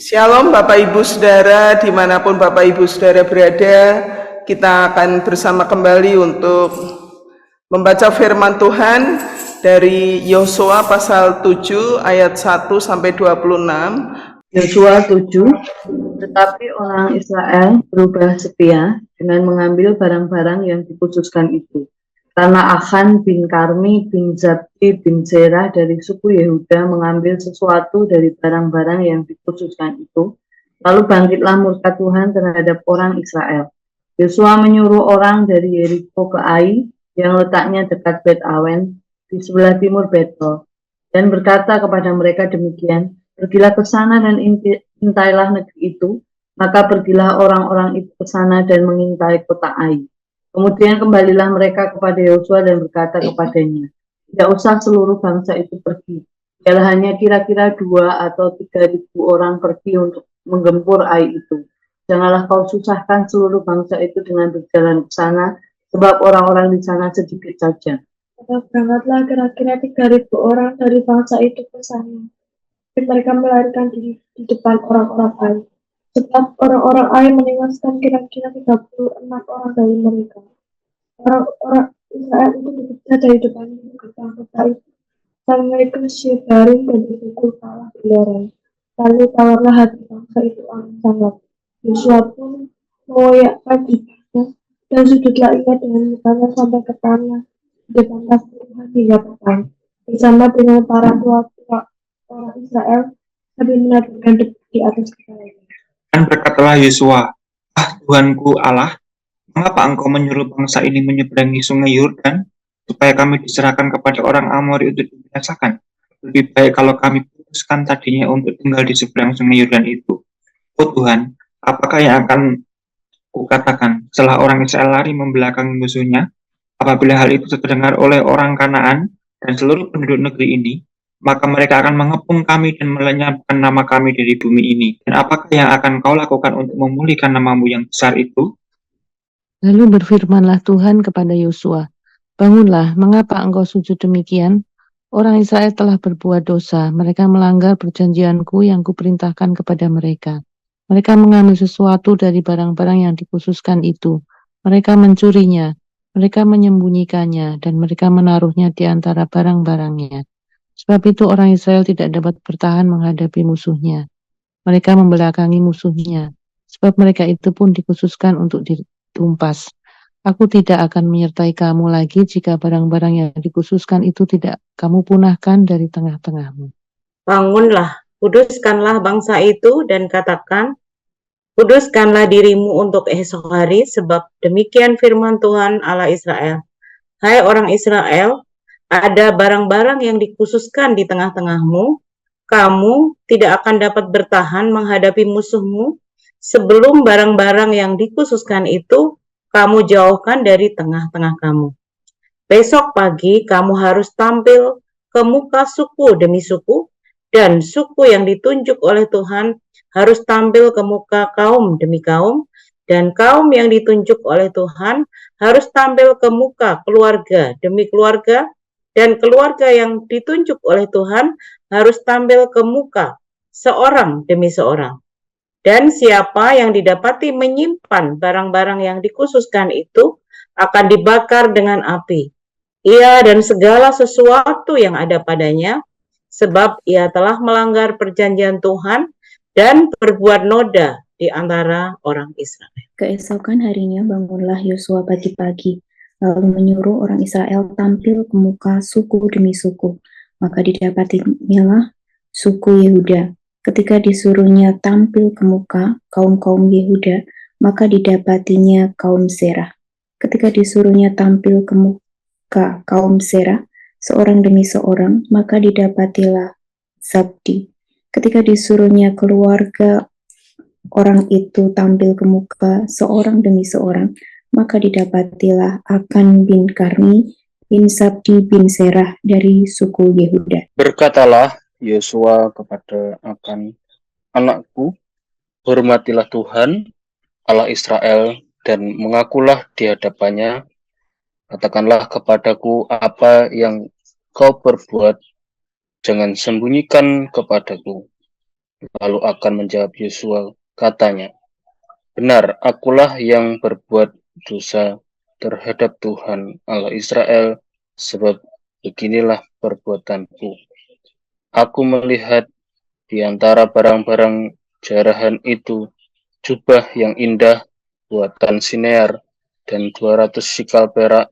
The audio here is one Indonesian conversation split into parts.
Shalom Bapak Ibu Saudara, dimanapun Bapak Ibu Saudara berada, kita akan bersama kembali untuk membaca firman Tuhan dari Yosua pasal 7 ayat 1 sampai 26. Yosua 7. Tetapi orang Israel berubah setia dengan mengambil barang-barang yang dikhususkan itu. Karena Achan bin Karmi bin Zabdi bin Zerah dari suku Yehuda mengambil sesuatu dari barang-barang yang dikhususkan itu, lalu bangkitlah murka Tuhan terhadap orang Israel. Yosua menyuruh orang dari Yeriko ke Ai, yang letaknya dekat Bet Awen, di sebelah timur Betel, dan berkata kepada mereka demikian, pergilah ke sana dan intailah negeri itu. Maka pergilah orang-orang itu ke sana dan mengintai kota Ai. Kemudian kembalilah mereka kepada Yosua dan berkata kepadanya, tidak usah seluruh bangsa itu pergi. Ialah hanya kira-kira 2 atau 3 ribu orang pergi untuk menggempur Ai itu. Janganlah kau susahkan seluruh bangsa itu dengan berjalan ke sana, sebab orang-orang di sana sedikit saja. Maka berangkatlah kira-kira 3.000 orang dari bangsa itu ke sana. Mereka melarikan diri di depan orang-orang Ai. Sebab orang-orang Ai menewaskan kira-kira 36 orang dari mereka. Orang-orang Israel itu bekerja dari depan gerbang kota itu. Dan mereka syebarin dan dipukul kalah dilarang. Lalu tawarlah hati bangsa itu amat sangat. Yosua pun mengoyakkan gigitnya dan sujudlah ia dengan mukanya sampai ke tanah di depan Tuhan hingga petang. Bersama dengan para tua-tua orang Israel sambil menaburkan debu di atas kepalanya. Dan berkatalah Yosua, Tuhanku Allah, mengapa engkau menyuruh bangsa ini menyeberangi sungai Yordan, supaya kami diserahkan kepada orang Amori untuk dibinasakan? Lebih baik kalau kami putuskan tadinya untuk tinggal di seberang sungai Yordan itu. Oh Tuhan, apakah yang akan kukatakan setelah orang Israel lari membelakangi musuhnya? Apabila hal itu terdengar oleh orang Kanaan dan seluruh penduduk negeri ini, maka mereka akan mengepung kami dan melenyapkan nama kami dari bumi ini. Dan apakah yang akan kau lakukan untuk memulihkan namamu yang besar itu? Lalu berfirmanlah Tuhan kepada Yosua, bangunlah, mengapa engkau sujud demikian? Orang Israel telah berbuat dosa, mereka melanggar perjanjianku yang kuperintahkan kepada mereka. Mereka mengambil sesuatu dari barang-barang yang dikhususkan itu. Mereka mencurinya, mereka menyembunyikannya, dan mereka menaruhnya di antara barang-barangnya. Sebab itu orang Israel tidak dapat bertahan menghadapi musuhnya. Mereka membelakangi musuhnya, sebab mereka itu pun dikhususkan untuk ditumpas. Aku tidak akan menyertai kamu lagi jika barang-barang yang dikhususkan itu tidak kamu punahkan dari tengah-tengahmu. Bangunlah, kuduskanlah bangsa itu dan katakan, kuduskanlah dirimu untuk esok hari, sebab demikian firman Tuhan Allah Israel. Hai orang Israel, ada barang-barang yang dikhususkan di tengah-tengahmu, kamu tidak akan dapat bertahan menghadapi musuhmu sebelum barang-barang yang dikhususkan itu kamu jauhkan dari tengah-tengah kamu. Besok pagi kamu harus tampil ke muka suku demi suku, dan suku yang ditunjuk oleh Tuhan harus tampil ke muka kaum demi kaum, dan kaum yang ditunjuk oleh Tuhan harus tampil ke muka keluarga demi keluarga, dan keluarga yang ditunjuk oleh Tuhan harus tampil ke muka seorang demi seorang. Dan siapa yang didapati menyimpan barang-barang yang dikhususkan itu akan dibakar dengan api. Ia dan segala sesuatu yang ada padanya, sebab ia telah melanggar perjanjian Tuhan dan berbuat noda di antara orang Israel. Keesokan harinya bangunlah Yosua pagi-pagi, lalu menyuruh orang Israel tampil ke muka suku demi suku. Maka didapatinya suku Yehuda. Ketika disuruhnya tampil ke muka kaum-kaum Yehuda, maka didapatinya kaum Zerah. Ketika disuruhnya tampil ke muka kaum Zerah, seorang demi seorang, maka didapatilah Zabdi. Ketika disuruhnya keluarga orang itu tampil ke muka seorang demi seorang, maka didapatilah Achan bin Karmi bin Zabdi bin Zerah dari suku Yehuda. Berkatalah Yosua kepada Achan, anakku, hormatilah Tuhan, Allah Israel, dan mengakulah di hadapannya. Katakanlah kepadaku apa yang kau perbuat, jangan sembunyikan kepadaku. Lalu akan menjawab Yosua, katanya, benar, akulah yang berbuat dosa terhadap Tuhan Allah Israel, sebab beginilah perbuatanku. Aku melihat di antara barang-barang jarahan itu jubah yang indah buatan Sinear dan 200 sikal perak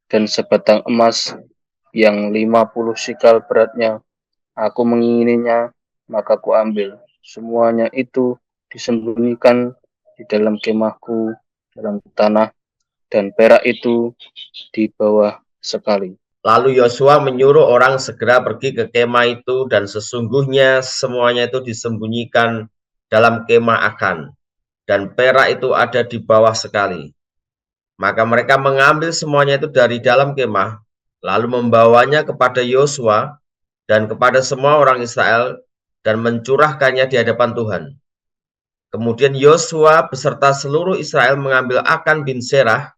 dan sebatang emas yang 50 sikal beratnya. Aku mengingininya, maka kuambil. Semuanya itu disembunyikan di dalam kemahku dalam tanah, dan perak itu di bawah sekali. Lalu Yosua menyuruh orang segera pergi ke kemah itu, dan sesungguhnya semuanya itu disembunyikan dalam kemah Akan, dan perak itu ada di bawah sekali. Maka mereka mengambil semuanya itu dari dalam kemah, lalu membawanya kepada Yosua dan kepada semua orang Israel, dan mencurahkannya di hadapan Tuhan. Kemudian Yosua beserta seluruh Israel mengambil Akan bin Serah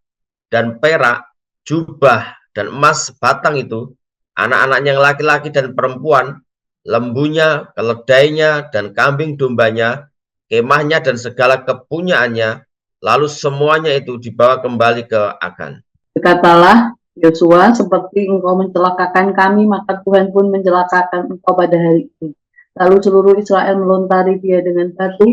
dan perak, jubah, dan emas sebatang itu, anak-anaknya yang laki-laki dan perempuan, lembunya, keledainya, dan kambing dombanya, kemahnya, dan segala kepunyaannya, lalu semuanya itu dibawa kembali ke Akan. Berkatalah Yosua, seperti engkau mencelakakan kami, maka Tuhan pun mencelakakan engkau pada hari itu. Lalu seluruh Israel melontari dia dengan batu,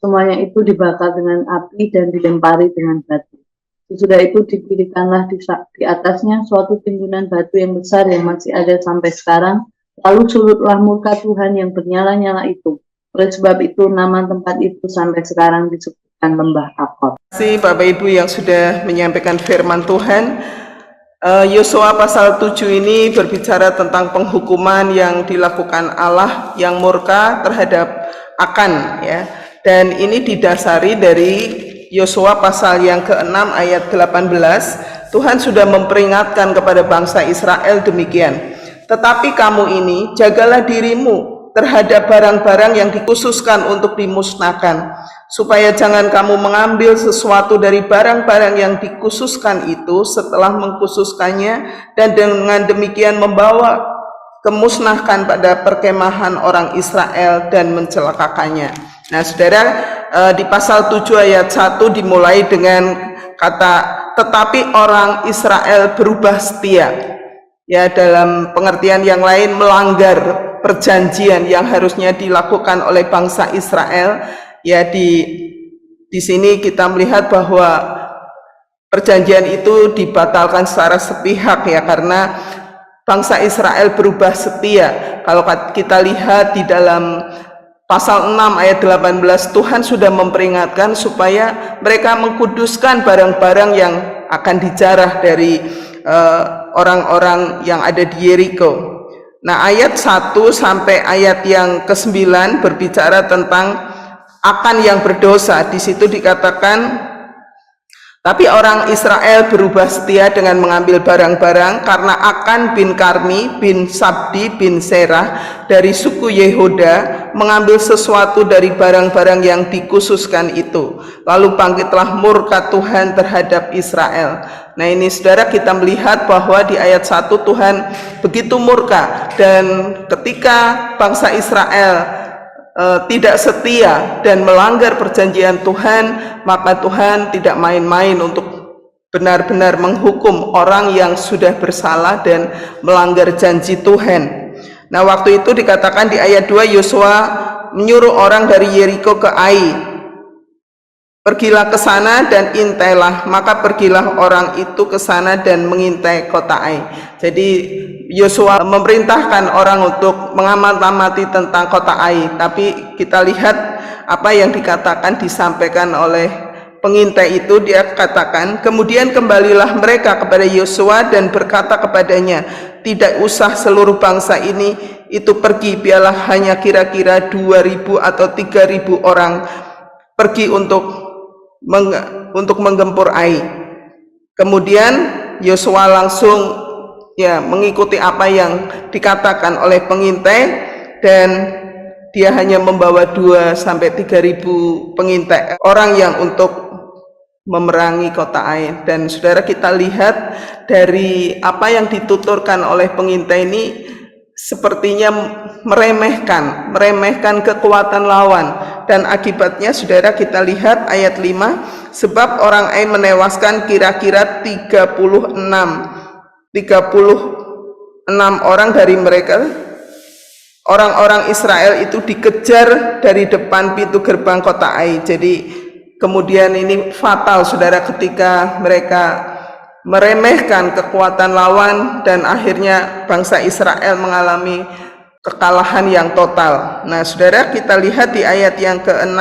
semuanya itu dibakar dengan api dan dilempari dengan batu. Sesudah itu didirikanlah di atasnya suatu timbunan batu yang besar yang masih ada sampai sekarang. Lalu surutlah murka Tuhan yang bernyala-nyala itu. Oleh sebab itu nama tempat itu sampai sekarang disebutkan Lembah Akor. Terima kasih Bapak Ibu yang sudah menyampaikan firman Tuhan. Yosua pasal 7 ini berbicara tentang penghukuman yang dilakukan Allah yang murka terhadap Akan, ya. Dan ini didasari dari Yosua pasal yang ke-6 ayat 18, Tuhan sudah memperingatkan kepada bangsa Israel demikian. Tetapi kamu ini, jagalah dirimu terhadap barang-barang yang dikhususkan untuk dimusnahkan, supaya jangan kamu mengambil sesuatu dari barang-barang yang dikhususkan itu setelah mengkhususkannya, dan dengan demikian membawa kemusnahkan pada perkemahan orang Israel dan mencelakakannya. Nah, saudara, di pasal 7 ayat 1 dimulai dengan kata tetapi orang Israel berubah setia. Ya, dalam pengertian yang lain melanggar perjanjian yang harusnya dilakukan oleh bangsa Israel. Ya, di sini kita melihat bahwa perjanjian itu dibatalkan secara sepihak, ya, karena bangsa Israel berubah setia. Kalau kita lihat di dalam pasal 6 ayat 18, Tuhan sudah memperingatkan supaya mereka mengkuduskan barang-barang yang akan dijarah dari orang-orang yang ada di Yeriko. Nah, ayat 1 sampai ayat yang ke-9 berbicara tentang Akan yang berdosa. Di situ dikatakan, tapi orang Israel berubah setia dengan mengambil barang-barang karena Akan bin Karmi bin Sabdi bin Serah dari suku Yehuda mengambil sesuatu dari barang-barang yang dikhususkan itu. Lalu bangkitlah murka Tuhan terhadap Israel. Nah, ini saudara, kita melihat bahwa di ayat 1 Tuhan begitu murka, dan ketika bangsa Israel tidak setia dan melanggar perjanjian Tuhan, maka Tuhan tidak main-main untuk benar-benar menghukum orang yang sudah bersalah dan melanggar janji Tuhan. Nah, waktu itu dikatakan di ayat 2, Yosua menyuruh orang dari Yeriko ke Ai, pergilah ke sana dan intailah. Maka pergilah orang itu ke sana dan mengintai kota Ai. Jadi Yosua memerintahkan orang untuk mengamati tentang kota Ai, tapi kita lihat apa yang dikatakan disampaikan oleh pengintai itu. Dia katakan, kemudian kembalilah mereka kepada Yosua dan berkata kepadanya, tidak usah seluruh bangsa ini itu pergi, biarlah hanya kira-kira 2.000 atau 3.000 orang pergi untuk menggempur Ai. Kemudian Yosua langsung mengikuti apa yang dikatakan oleh pengintai, dan dia hanya membawa 2 sampai 3.000 pengintai orang yang untuk memerangi kota Ai. Dan saudara, kita lihat dari apa yang dituturkan oleh pengintai ini sepertinya meremehkan kekuatan lawan, dan akibatnya saudara kita lihat ayat 5, sebab orang Ai menewaskan kira-kira 36 orang dari mereka. Orang-orang Israel itu dikejar dari depan pintu gerbang kota Ai. Jadi kemudian ini fatal saudara, ketika mereka meremehkan kekuatan lawan dan akhirnya bangsa Israel mengalami kekalahan yang total. Nah saudara, kita lihat di ayat yang ke-6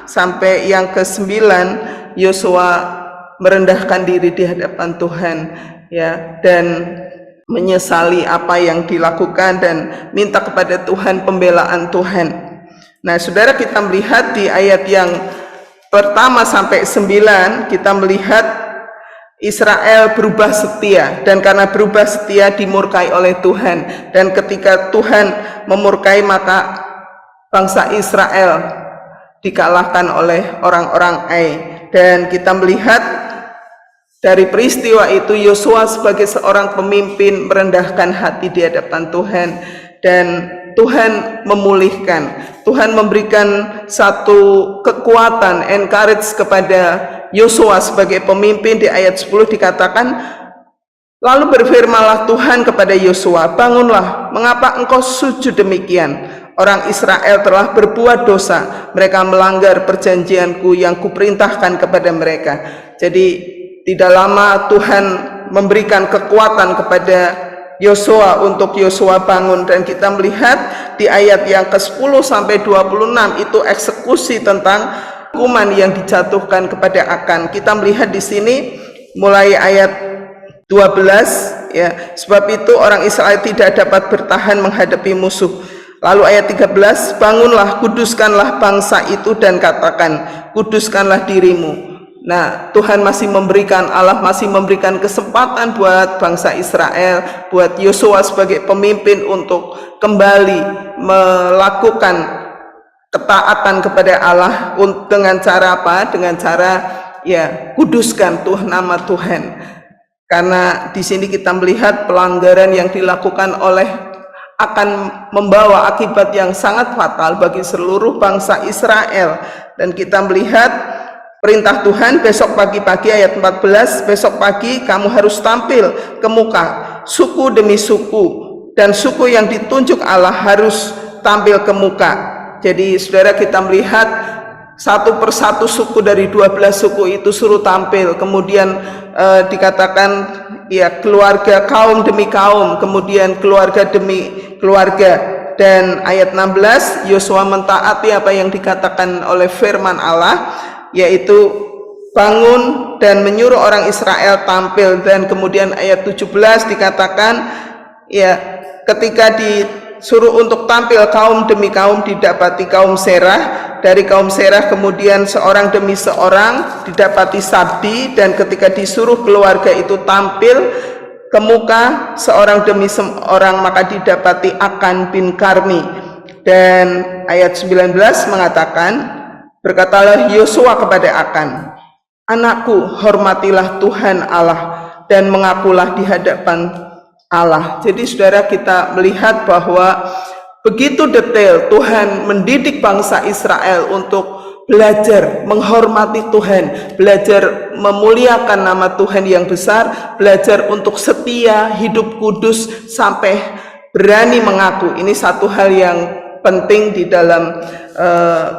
sampai yang ke-9, Yosua merendahkan diri di hadapan Tuhan, ya, dan menyesali apa yang dilakukan dan minta kepada Tuhan pembelaan Tuhan. Nah saudara, kita melihat di ayat yang pertama sampai 9, kita melihat Israel berubah setia, dan karena berubah setia dimurkai oleh Tuhan, dan ketika Tuhan memurkai maka bangsa Israel dikalahkan oleh orang-orang Ai. Dan kita melihat dari peristiwa itu Yosua sebagai seorang pemimpin merendahkan hati di hadapan Tuhan, dan Tuhan memulihkan, Tuhan memberikan satu kekuatan, encourage kepada Yosua sebagai pemimpin. Di ayat 10 dikatakan, lalu berfirmanlah Tuhan kepada Yosua, bangunlah, mengapa engkau sujud demikian? Orang Israel telah berbuat dosa, mereka melanggar perjanjianku yang kuperintahkan kepada mereka. Jadi tidak lama Tuhan memberikan kekuatan kepada Yosua untuk Yosua bangun, dan kita melihat di ayat yang ke-10 sampai 26 itu eksekusi tentang hukuman yang dijatuhkan kepada Akan. Kita melihat di sini mulai ayat 12, ya, sebab itu orang Israel tidak dapat bertahan menghadapi musuh. Lalu ayat 13, bangunlah, kuduskanlah bangsa itu dan katakan, kuduskanlah dirimu. Nah, Tuhan masih memberikan, Allah masih memberikan kesempatan buat bangsa Israel, buat Yosua sebagai pemimpin untuk kembali melakukan ketaatan kepada Allah dengan cara apa? Dengan cara ya kuduskan nama Tuhan. Karena di sini kita melihat pelanggaran yang dilakukan oleh akan membawa akibat yang sangat fatal bagi seluruh bangsa Israel. Dan kita melihat perintah Tuhan besok pagi-pagi ayat 14, besok pagi kamu harus tampil ke muka, suku demi suku, dan suku yang ditunjuk Allah harus tampil ke muka. Jadi saudara, kita melihat satu persatu suku dari 12 suku itu suruh tampil. Kemudian dikatakan ya keluarga, kaum demi kaum, kemudian keluarga demi keluarga. Dan ayat 16, Yosua mentaati apa yang dikatakan oleh firman Allah, yaitu bangun dan menyuruh orang Israel tampil. Dan kemudian ayat 17 dikatakan ya ketika disuruh untuk tampil kaum demi kaum didapati kaum Serah, dari kaum Serah kemudian seorang demi seorang didapati Sabdi, dan ketika disuruh keluarga itu tampil ke muka seorang demi seorang maka didapati Akan bin Karmi. Dan ayat 19 mengatakan, berkatalah Yosua kepada Akan, anakku, hormatilah Tuhan Allah dan mengakulah di hadapan Allah. Jadi saudara, kita melihat bahwa begitu detail Tuhan mendidik bangsa Israel untuk belajar menghormati Tuhan, belajar memuliakan nama Tuhan yang besar, belajar untuk setia, hidup kudus, sampai berani mengaku. Ini satu hal yang penting di dalam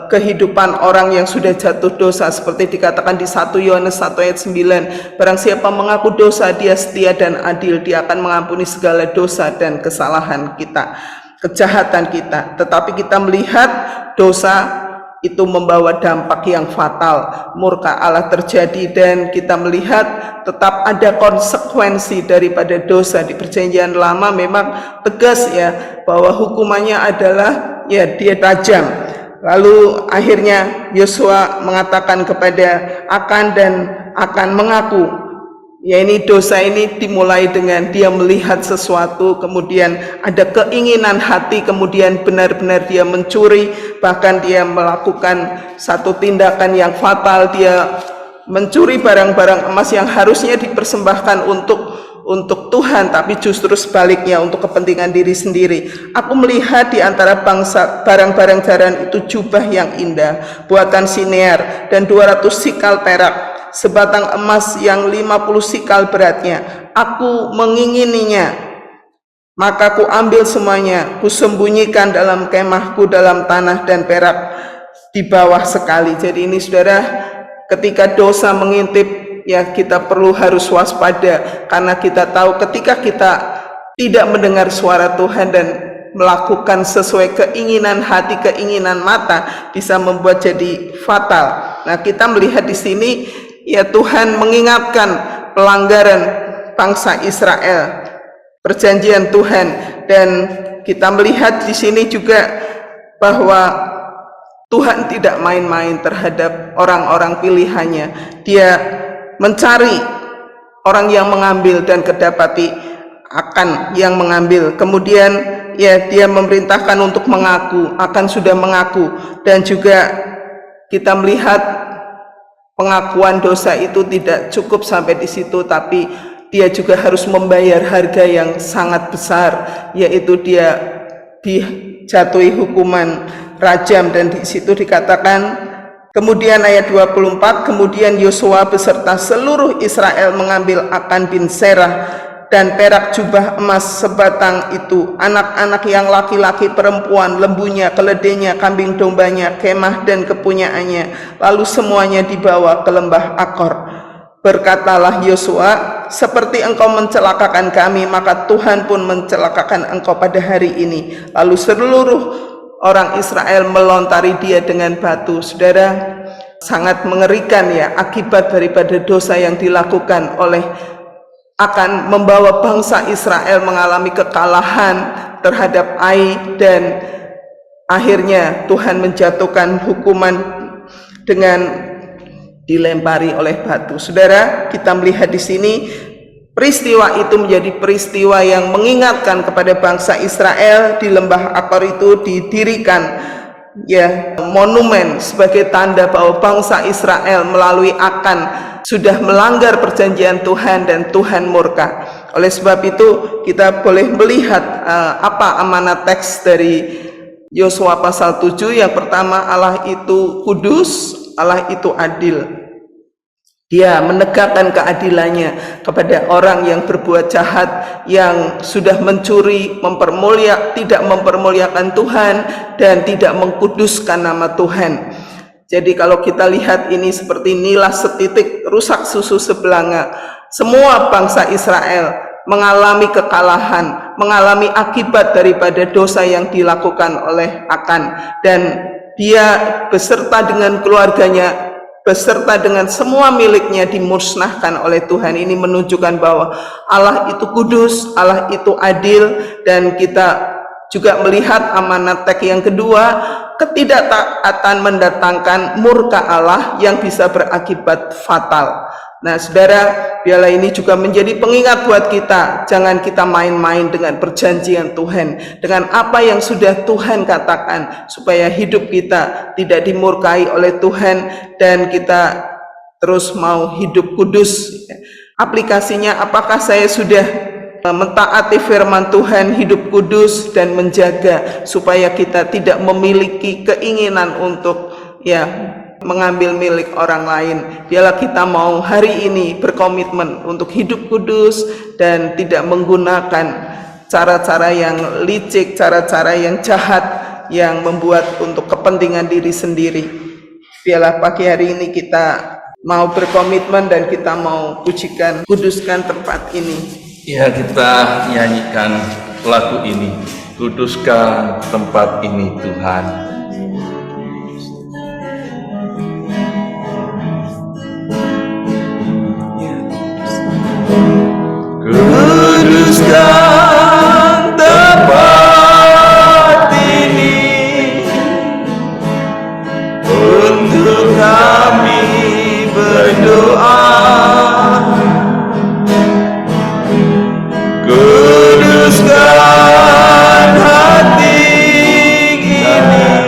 kehidupan orang yang sudah jatuh dosa, seperti dikatakan di 1 Yohanes 1 ayat 9, barang siapa mengaku dosa, dia setia dan adil, dia akan mengampuni segala dosa dan kesalahan kita, kejahatan kita. Tetapi kita melihat dosa itu membawa dampak yang fatal, murka Allah terjadi, dan kita melihat tetap ada konsekuensi daripada dosa. Di perjanjian lama memang tegas ya, bahwa hukumannya adalah ya dia tajam. Lalu akhirnya Yosua mengatakan kepada Akan, dan Akan mengaku, ya ini dosa ini dimulai dengan dia melihat sesuatu, kemudian ada keinginan hati, kemudian benar-benar dia mencuri, bahkan dia melakukan satu tindakan yang fatal, dia mencuri barang-barang emas yang harusnya dipersembahkan untuk Tuhan, tapi justru sebaliknya untuk kepentingan diri sendiri. Aku melihat di antara bangsa barang-barang jaran itu jubah yang indah, buatan Sinear, dan 200 sikal perak, sebatang emas yang 50 sikal beratnya. Aku mengingininya, maka ku ambil semuanya, ku sembunyikan dalam kemahku dalam tanah dan perak di bawah sekali. Jadi ini saudara, ketika dosa mengintip, ya kita perlu harus waspada, karena kita tahu ketika kita tidak mendengar suara Tuhan dan melakukan sesuai keinginan hati, keinginan mata, bisa membuat jadi fatal. Nah, kita melihat di sini ya Tuhan mengingatkan pelanggaran bangsa Israel, perjanjian Tuhan, dan kita melihat di sini juga bahwa Tuhan tidak main-main terhadap orang-orang pilihannya. Dia mencari orang yang mengambil dan kedapati akan yang mengambil. Kemudian ya dia memerintahkan untuk mengaku, akan sudah mengaku, dan juga kita melihat pengakuan dosa itu tidak cukup sampai di situ, tapi dia juga harus membayar harga yang sangat besar, yaitu dia dijatuhi hukuman rajam. Dan di situ dikatakan, kemudian ayat 24, kemudian Yosua beserta seluruh Israel mengambil Akan bin Serah dan perak jubah emas sebatang itu, anak-anak yang laki-laki, perempuan, lembunya, keledainya, kambing dombanya, kemah dan kepunyaannya, lalu semuanya dibawa ke lembah Akor. Berkatalah Yosua, seperti engkau mencelakakan kami, maka Tuhan pun mencelakakan engkau pada hari ini. Lalu seluruh orang Israel melontari dia dengan batu. Saudara, sangat mengerikan ya akibat daripada dosa yang dilakukan oleh akan membawa bangsa Israel mengalami kekalahan terhadap Ai, dan akhirnya Tuhan menjatuhkan hukuman dengan dilempari oleh batu. Saudara, kita melihat di sini peristiwa itu menjadi peristiwa yang mengingatkan kepada bangsa Israel. Di lembah Akor itu didirikan ya monumen sebagai tanda bahwa bangsa Israel melalui Akan sudah melanggar perjanjian Tuhan dan Tuhan murka. Oleh sebab itu kita boleh melihat apa amanat teks dari Yosua pasal 7. Yang pertama, Allah itu kudus, Allah itu adil. Dia menegakkan keadilannya kepada orang yang berbuat jahat, yang sudah mencuri, tidak mempermuliakan Tuhan, dan tidak mengkuduskan nama Tuhan. Jadi kalau kita lihat ini seperti nilah setitik rusak susu sebelanga. Semua bangsa Israel mengalami kekalahan, mengalami akibat daripada dosa yang dilakukan oleh Akan, dan dia beserta dengan keluarganya, beserta dengan semua miliknya dimusnahkan oleh Tuhan. Ini menunjukkan bahwa Allah itu kudus, Allah itu adil. Dan kita juga melihat amanat teks yang kedua, ketidaktaatan mendatangkan murka Allah yang bisa berakibat fatal. Nah saudara, biarlah ini juga menjadi pengingat buat kita. Jangan kita main-main dengan perjanjian Tuhan, dengan apa yang sudah Tuhan katakan, supaya hidup kita tidak dimurkai oleh Tuhan dan kita terus mau hidup kudus. Aplikasinya, apakah saya sudah mentaati firman Tuhan, hidup kudus dan menjaga supaya kita tidak memiliki keinginan untuk mengambil milik orang lain. Biarlah kita mau hari ini berkomitmen untuk hidup kudus dan tidak menggunakan cara-cara yang licik, cara-cara yang jahat yang membuat untuk kepentingan diri sendiri. Biarlah pagi hari ini kita mau berkomitmen dan kita mau pujikan, kuduskan tempat ini. Ya, kita nyanyikan lagu ini. Kuduskan tempat ini Tuhan. Kuduskan tempat ini untuk kami berdoa. Kuduskan hati ini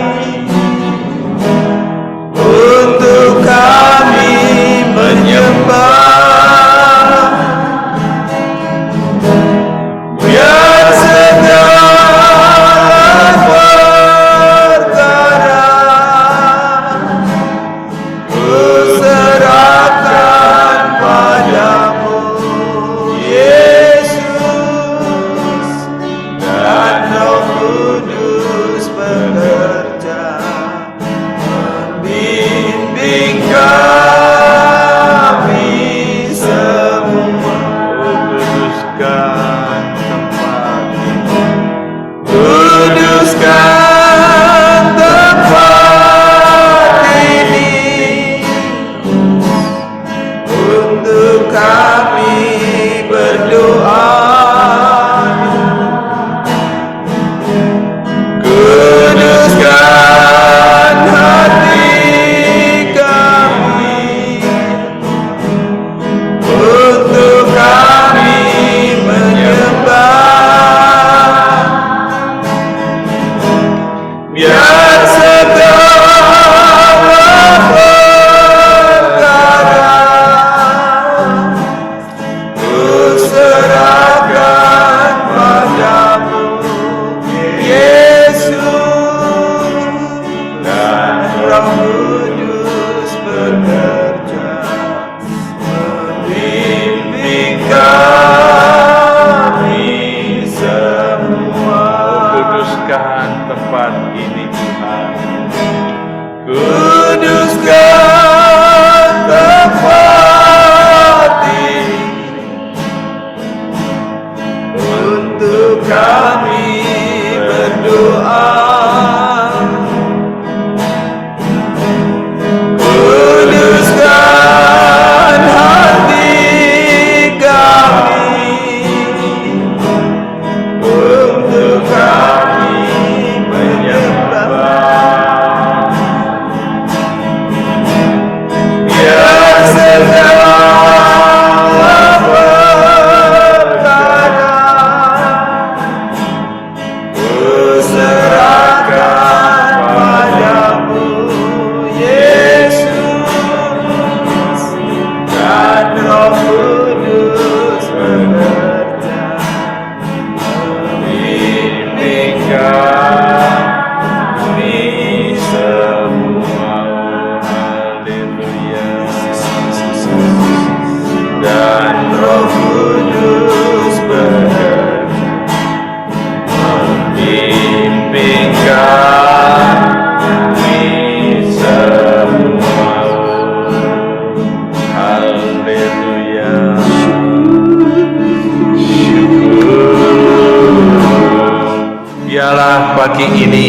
pagi ini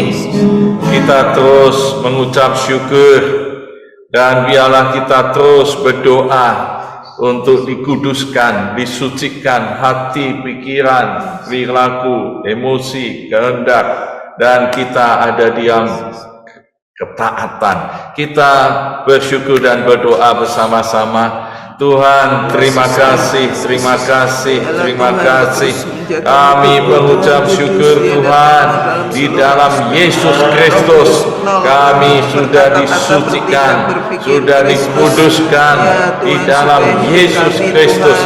kita terus mengucap syukur dan biarlah kita terus berdoa untuk dikuduskan, disucikan hati, pikiran, perilaku, emosi, kehendak, dan kita ada diam ketaatan. Kita bersyukur dan berdoa bersama-sama. Tuhan, terima kasih, terima kasih, terima kasih. Kami mengucap syukur Tuhan, di dalam Yesus Kristus kami sudah disucikan, sudah dikuduskan di dalam Yesus Kristus.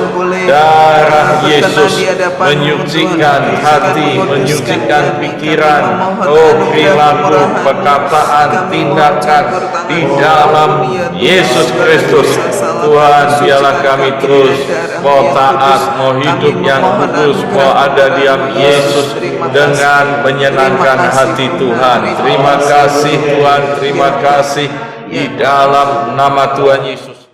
Darah Yesus menyucikan hati, menyucikan pikiran, perilaku, perkataan, tindakan di dalam Yesus Kristus. Tuhan, biarlah kami terus mau taat, mau hidup yang kudus, mau ada diam Yesus dengan menyenangkan hati Tuhan. Terima kasih Tuhan, terima kasih di dalam nama Tuhan Yesus.